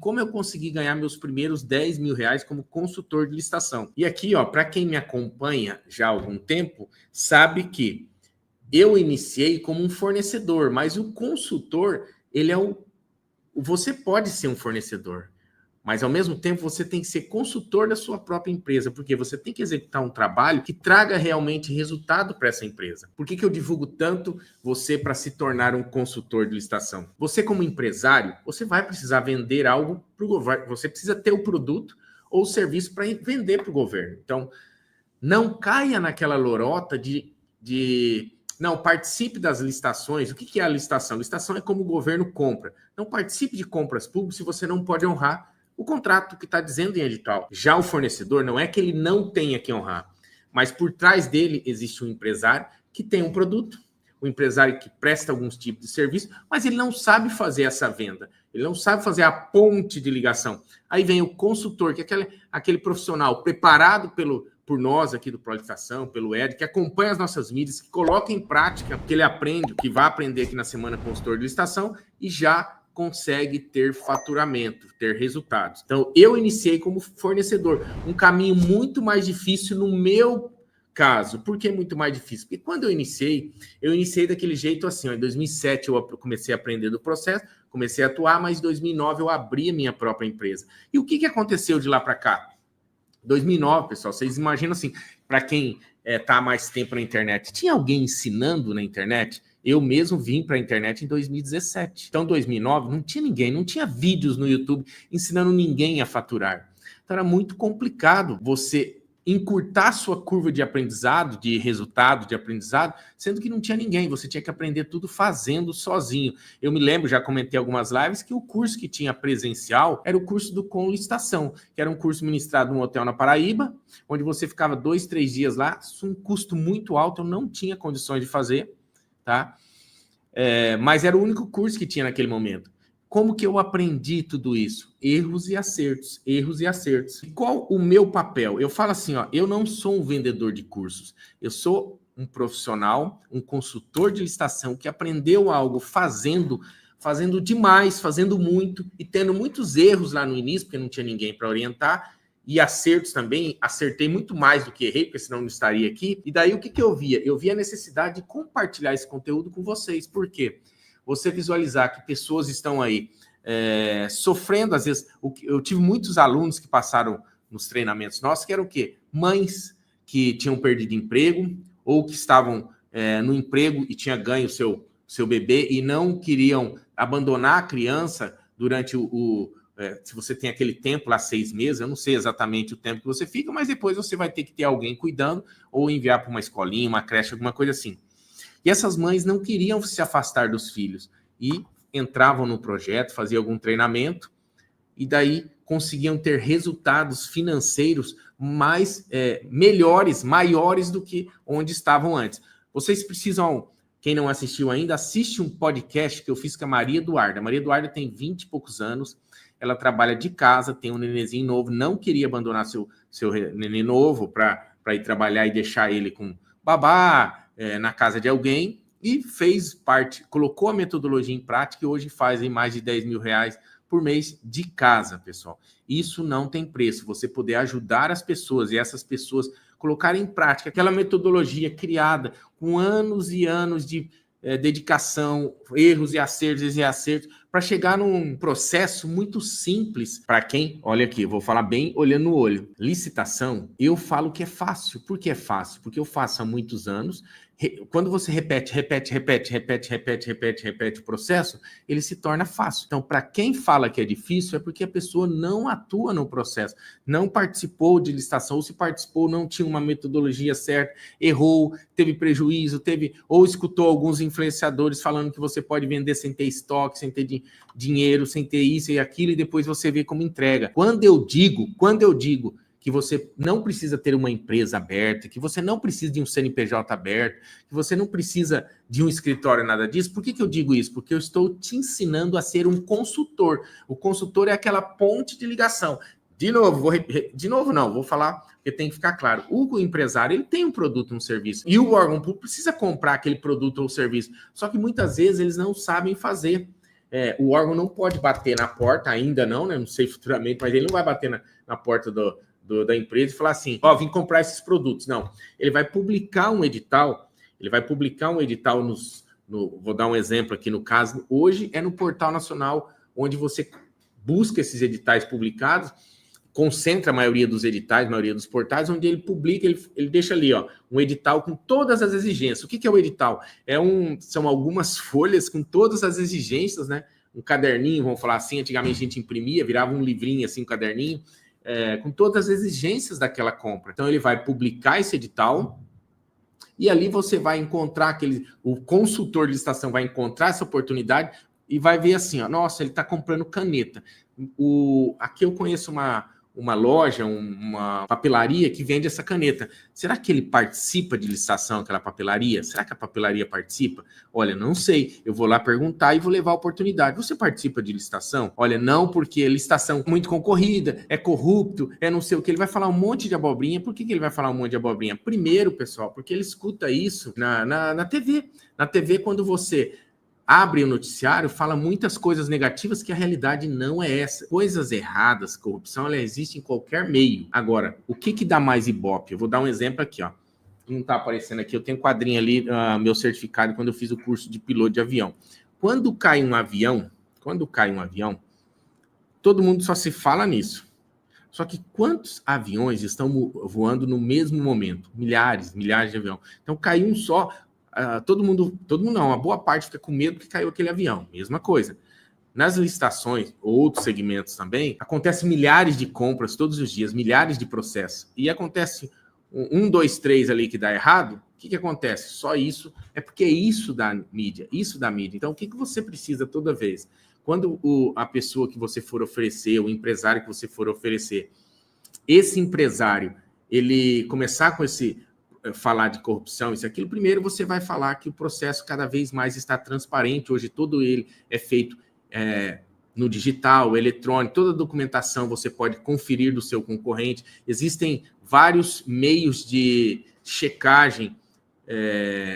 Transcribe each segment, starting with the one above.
como eu consegui ganhar meus primeiros 10 mil reais como consultor de licitação. E aqui, para quem me acompanha já há algum tempo, sabe que eu iniciei como um fornecedor, mas o consultor, ele é você pode ser um fornecedor, mas ao mesmo tempo você tem que ser consultor da sua própria empresa, porque você tem que executar um trabalho que traga realmente resultado para essa empresa. Por que eu divulgo tanto você para se tornar um consultor de licitação? Você como empresário, você vai precisar vender algo para o governo, você precisa ter o produto ou o serviço para vender para o governo. Então, não caia naquela lorota de não, participe das licitações. O que é a licitação? Licitação é como o governo compra. Não participe de compras públicas se você não pode honrar o contrato que está dizendo em edital. Já o fornecedor, não é que ele não tenha que honrar, mas por trás dele existe um empresário que tem um produto, um empresário que presta alguns tipos de serviço, mas ele não sabe fazer essa venda, ele não sabe fazer a ponte de ligação. Aí vem o consultor, que é aquele profissional preparado por nós aqui do Prolicitação, pelo Ed, que acompanha as nossas mídias, que coloca em prática o que ele aprende, o que vai aprender aqui na Semana Consultor de Licitação e já consegue ter faturamento, ter resultados. Então, eu iniciei como fornecedor, um caminho muito mais difícil no meu caso. Por que muito mais difícil? Porque quando eu iniciei daquele jeito assim, em 2007 eu comecei a aprender do processo, comecei a atuar, mas em 2009 eu abri a minha própria empresa. E o que aconteceu de lá para cá? 2009, pessoal, vocês imaginam assim, para quem está há mais tempo na internet, tinha alguém ensinando na internet? Eu mesmo vim para a internet em 2017. Então, 2009, não tinha ninguém, não tinha vídeos no YouTube ensinando ninguém a faturar. Então, era muito complicado você encurtar sua curva de aprendizado, de resultado, de aprendizado, sendo que não tinha ninguém, você tinha que aprender tudo fazendo sozinho. Eu me lembro, já comentei algumas lives, que o curso que tinha presencial era o curso do Com Licitação, que era um curso ministrado num hotel na Paraíba, onde você ficava 2, 3 dias lá, um custo muito alto, eu não tinha condições de fazer, tá? Mas era o único curso que tinha naquele momento. Como que eu aprendi tudo isso? Erros e acertos, erros e acertos. E qual o meu papel? Eu falo assim, eu não sou um vendedor de cursos, eu sou um profissional, um consultor de licitação que aprendeu algo fazendo demais, fazendo muito e tendo muitos erros lá no início, porque não tinha ninguém para orientar, e acertos também, acertei muito mais do que errei, porque senão não estaria aqui. E daí o que eu via? Eu via a necessidade de compartilhar esse conteúdo com vocês. Por quê? Você visualizar que pessoas estão aí sofrendo, às vezes. Eu tive muitos alunos que passaram nos treinamentos nossos, que eram o quê? Mães que tinham perdido emprego, ou que estavam no emprego e tinha ganho o seu bebê e não queriam abandonar a criança durante se você tem aquele tempo lá, 6 meses, eu não sei exatamente o tempo que você fica, mas depois você vai ter que ter alguém cuidando ou enviar para uma escolinha, uma creche, alguma coisa assim. E essas mães não queriam se afastar dos filhos e entravam no projeto, faziam algum treinamento e daí conseguiam ter resultados financeiros melhores, maiores do que onde estavam antes. Vocês precisam, quem não assistiu ainda, assiste um podcast que eu fiz com a Maria Eduarda. A Maria Eduarda tem 20 e poucos anos, ela trabalha de casa, tem um nenenzinho novo, não queria abandonar seu neném novo para ir trabalhar e deixar ele com babá, na casa de alguém, e fez parte, colocou a metodologia em prática e hoje faz mais de 10 mil reais por mês de casa, pessoal. Isso não tem preço, você poder ajudar as pessoas e essas pessoas colocarem em prática aquela metodologia criada com anos e anos de dedicação, erros e acertos, para chegar num processo muito simples para quem, olha aqui, eu vou falar bem olhando no olho. Licitação, eu falo que é fácil. Por que é fácil? Porque eu faço há muitos anos. Quando você repete o processo, ele se torna fácil. Então, para quem fala que é difícil, é porque a pessoa não atua no processo, não participou de licitação, ou se participou, não tinha uma metodologia certa, errou, teve prejuízo, ou escutou alguns influenciadores falando que você pode vender sem ter estoque, sem ter dinheiro, sem ter isso e aquilo, e depois você vê como entrega. Quando eu digo que você não precisa ter uma empresa aberta, que você não precisa de um CNPJ aberto, que você não precisa de um escritório, nada disso. Por que eu digo isso? Porque eu estou te ensinando a ser um consultor. O consultor é aquela ponte de ligação. Vou falar, porque tem que ficar claro. O empresário, ele tem um produto, um serviço, e o órgão público precisa comprar aquele produto ou serviço. Só que muitas vezes eles não sabem fazer. o órgão não pode bater na porta, ainda não, né? Não sei futuramente, mas ele não vai bater na porta da empresa e falar assim, vim comprar esses produtos. Não, ele vai publicar um edital, vou dar um exemplo aqui no caso, hoje é no Portal Nacional, onde você busca esses editais publicados, concentra a maioria dos editais, a maioria dos portais, onde ele publica, ele deixa ali, um edital com todas as exigências. O que é o edital? São algumas folhas com todas as exigências, né? Um caderninho, vamos falar assim, antigamente a gente imprimia, virava um livrinho assim, um caderninho, com todas as exigências daquela compra. Então ele vai publicar esse edital e ali você vai encontrar o consultor de licitação vai encontrar essa oportunidade e vai ver assim, nossa, ele está comprando caneta. Aqui eu conheço uma loja, uma papelaria que vende essa caneta. Será que ele participa de licitação, aquela papelaria? Será que a papelaria participa? Olha, não sei. Eu vou lá perguntar e vou levar a oportunidade. Você participa de licitação? Olha, não, porque licitação é muito concorrida, é corrupto, é não sei o que. Ele vai falar um monte de abobrinha. Por que ele vai falar um monte de abobrinha? Primeiro, pessoal, porque ele escuta isso na TV. Na TV, quando você abre o noticiário, fala muitas coisas negativas que a realidade não é essa. Coisas erradas, corrupção, ela existe em qualquer meio. Agora, o que dá mais ibope? Eu vou dar um exemplo aqui, não está aparecendo aqui, eu tenho quadrinho ali, meu certificado, quando eu fiz o curso de piloto de avião. Quando cai um avião, todo mundo só se fala nisso. Só que quantos aviões estão voando no mesmo momento? Milhares de aviões. Então, cai um só... todo mundo não, uma boa parte fica com medo que caiu aquele avião, mesma coisa. Nas licitações, outros segmentos também, acontece milhares de compras todos os dias, milhares de processos, e acontece 1, 2, 3 ali que dá errado, o que acontece? Só isso, é porque isso da mídia. Então, o que você precisa toda vez? Quando a pessoa que você for oferecer, o empresário que você for oferecer, esse empresário, ele começar com falar de corrupção, isso e aquilo, primeiro você vai falar que o processo cada vez mais está transparente, hoje todo ele é feito no digital, eletrônico, toda a documentação você pode conferir do seu concorrente, existem vários meios de checagem,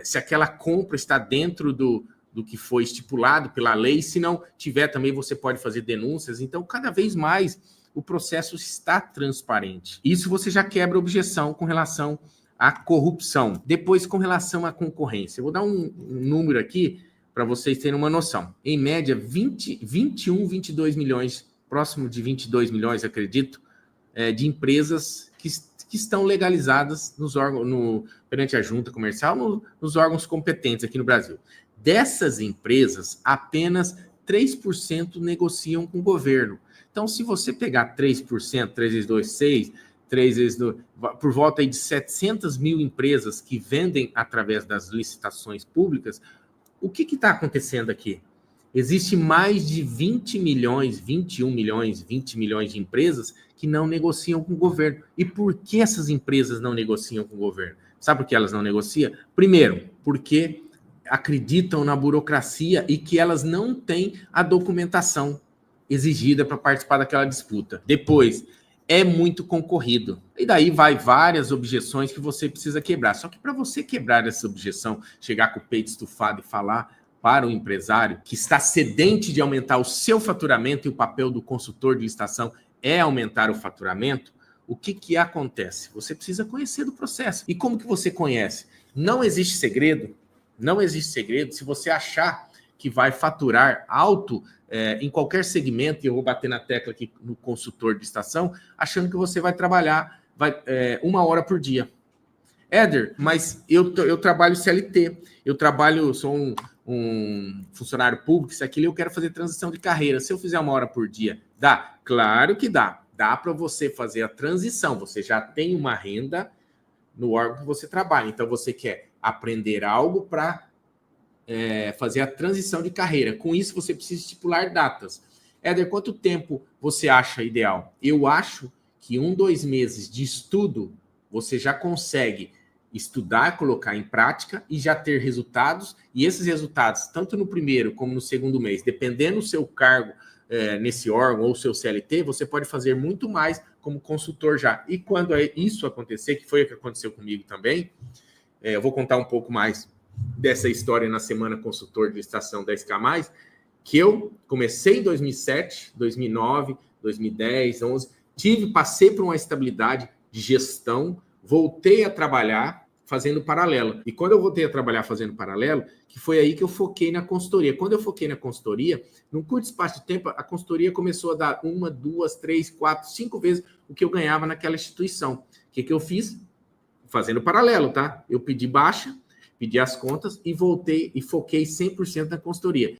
se aquela compra está dentro do que foi estipulado pela lei, se não tiver também você pode fazer denúncias, então cada vez mais o processo está transparente. Isso você já quebra a objeção com relação a corrupção. Depois, com relação à concorrência. Eu vou dar um número aqui para vocês terem uma noção. Em média, 21, 22 milhões, próximo de 22 milhões, acredito, de empresas que estão legalizadas nos órgãos, perante a junta comercial, nos órgãos competentes aqui no Brasil. Dessas empresas, apenas 3% negociam com o governo. Então, se você pegar 3%, 3 vezes 2, 6... 3 vezes, por volta aí de 700 mil empresas que vendem através das licitações públicas, o que está acontecendo aqui? Existe mais de 20 milhões, 21 milhões, 20 milhões de empresas que não negociam com o governo. E por que essas empresas não negociam com o governo? Sabe por que elas não negociam? Primeiro, porque acreditam na burocracia e que elas não têm a documentação exigida para participar daquela disputa. Depois, é muito concorrido. E daí vai várias objeções que você precisa quebrar. Só que para você quebrar essa objeção, chegar com o peito estufado e falar para o empresário que está sedente de aumentar o seu faturamento e o papel do consultor de licitação é aumentar o faturamento, o que acontece? Você precisa conhecer do processo. E como que você conhece? Não existe segredo. Não existe segredo. Se você achar que vai faturar alto em qualquer segmento, e eu vou bater na tecla aqui no consultor de licitação, achando que você vai trabalhar 1 hora por dia. Éder, mas eu trabalho CLT, sou um funcionário público, isso aqui, eu quero fazer transição de carreira. Se eu fizer 1 hora por dia, dá? Claro que dá. Dá para você fazer a transição. Você já tem uma renda no órgão que você trabalha. Então, você quer aprender algo para fazer a transição de carreira. Com isso, você precisa estipular datas. Éder, quanto tempo você acha ideal? Eu acho que 1, 2 meses de estudo, você já consegue estudar, colocar em prática e já ter resultados. E esses resultados, tanto no primeiro como no segundo mês, dependendo do seu cargo nesse órgão ou seu CLT, você pode fazer muito mais como consultor já. E quando isso acontecer, que foi o que aconteceu comigo também, eu vou contar um pouco mais dessa história na Semana Consultor de Licitação 10K+, que eu comecei em 2007, 2009, 2010, 11, passei por uma estabilidade de gestão, voltei a trabalhar fazendo paralelo. E quando eu voltei a trabalhar fazendo paralelo, que foi aí que eu foquei na consultoria. Quando eu foquei na consultoria, num curto espaço de tempo, a consultoria começou a dar 1, 2, 3, 4, 5 vezes o que eu ganhava naquela instituição. O que eu fiz? Fazendo paralelo, tá? Eu pedi baixa, pedi as contas e voltei e foquei 100% na consultoria.